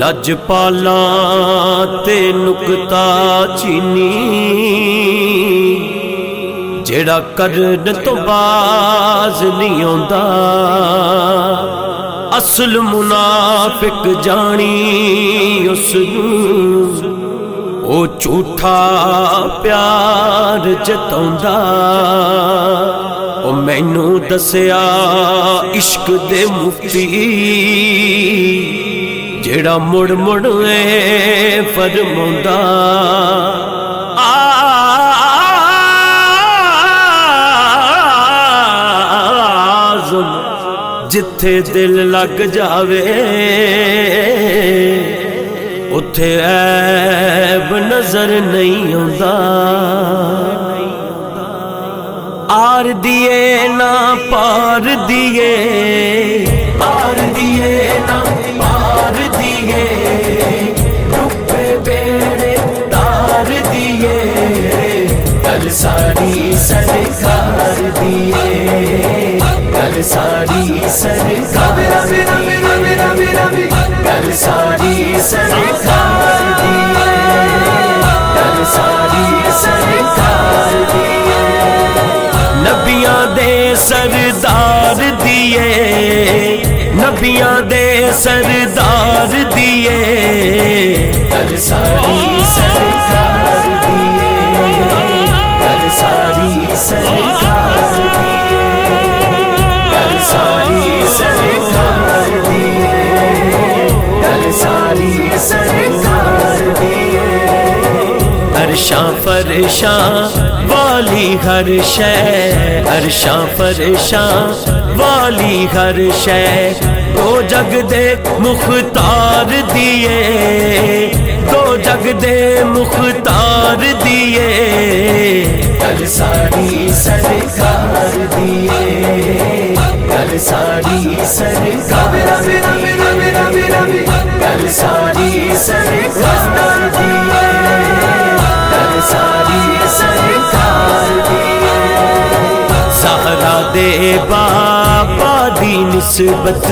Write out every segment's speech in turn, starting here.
لجپالاں تے نکتا چینی جیڑا کرن تو باز نہیں آندا اصل منافق جانی اس نوں او جھوٹا پیار جتاوندا او مینوں دسیا عشق دے مفتی جیڑا مڑ مڑ فرماوندا آزم جتھے دل لگ جاوے اتھے عیب نظر نہیں آندا آر دیے نہ پار دیے آر دیے نہ پار دیے ڈوبے بیڑے تار دیے کل ساری سرکار دیے کل ساری سرکار دیے کل ساری سرکار دیے کل ساری سرکار دیے نبیاں دے سردار دیے نبیاں دے سردار دیے کل ساری سرکار دیے کل ساری سرکار دیے کل ساری سرکار دیے کل ساری سرکار دیے عرشاں فرشاں والی ہر شے عرشاں فرشاں والی ہر شے دو جگ دے مختار دیے دو جگ دے مختار دیے کل ساری سرکار دیے کل ساری سرکار دیے کل ساری سرکار دیے کل ساری سرکار دیے زہرا دے باپا دی نسبت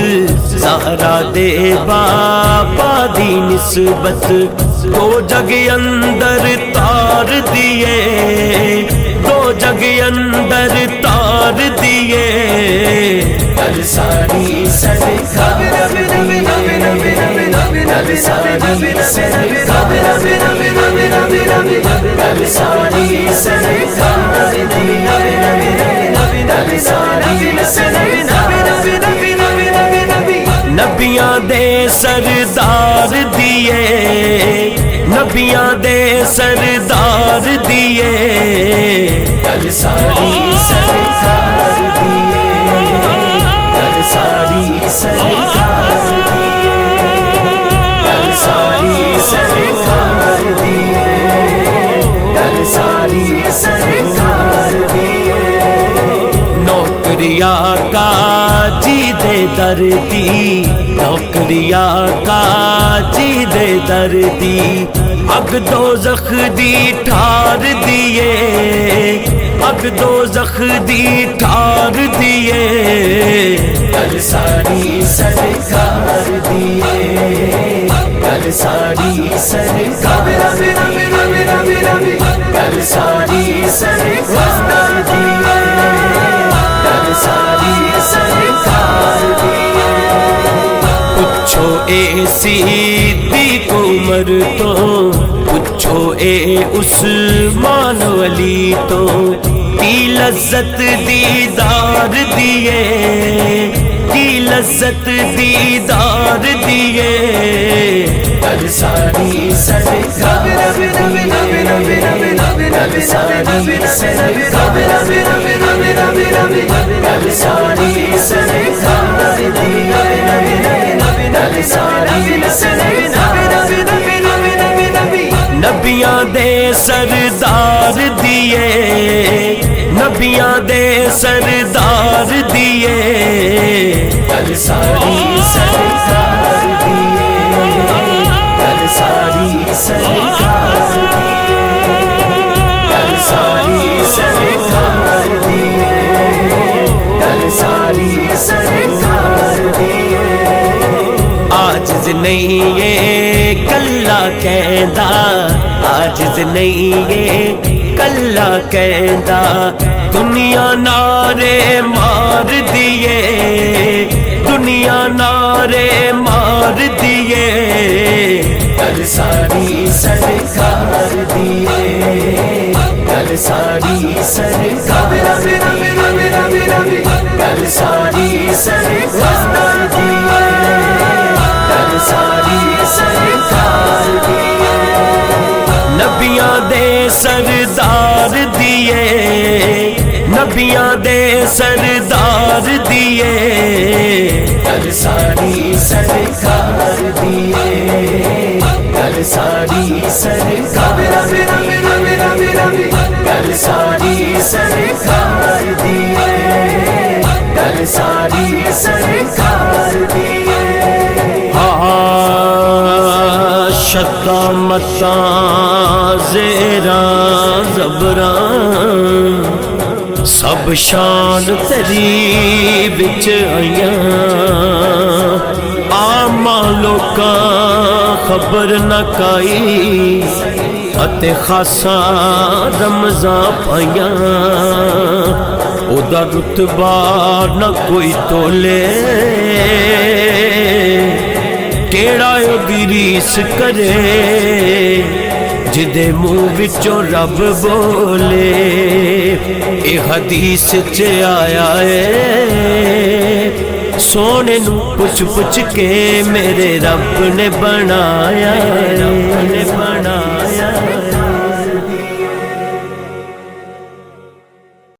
زہرا دے باپا دی نسبت دو جگ اندر تار دیے دو جگ اندر تار دیے کل ساری سرکار دیے کل ساری سرکار دیے کل ساری سرکار دیے کل ساری سرکار دیے نبیاں دے سردار دیے نبیاں دے سردار دیے کل ساری سرکار دیے کل ساری سرکار دیے کل ساری سرکار دیے کل ساری سرکار دیے نوکری آقا جی دے دردی نوکری آقا جی دے دردی اگ دوزخ دی ٹھار دیے اگ دوزخ دی ٹھار دیے کل ساری سرکار دیے کل ساری سرکار دیے کل ساری سرکار دیے کل ساری سرکار دیے پوچھو اے صدیق عمر تو پوچھو اے عثمان علی تو کی لذت دیدار دیے کی لذت دیدار دیے کل ساری سرکار دیے کل ساری سرکار دیے کل ساری سرکار دیے کل ساری سرکار نبیاں دے سردار دیے نبیاں دے سردار دیے گل ساری سرکار دیے گل ساری سرکار دیے گل ساری سرکار دیے گل ساری سرکار دیے عاجز نہیں یہ کلا کہندا عاجز نہیں یہ کلا کہندا دنیا نعرے مار دیے دنیا نعرے مار دیے گل ساری سرکار دیے گل ساری سرکار دیے گل ساری سرکار دیے گل ساری سرکار دیے نبیاں دے سردار دیے نبیاں دے سردار دیے گل ساری سرکار دیے گل ساری سرکار دیے گل ساری سرکار دیے گل ساری سرکار دیے شدہ متاں زیراں زبراں سب شان تیری وچ آئیاں عاماں لوکاں خبر نہ کائی اتے خاصاں رمضاں پائیاں او دا رتبہ نہ کوئی تولے کیڑا دی ریس کرے جدے منہ وچوں رب بولے اے حدیث چ آیا ہے سونے نو پوچھ پوچھ کے میرے رب نے بنایا ہے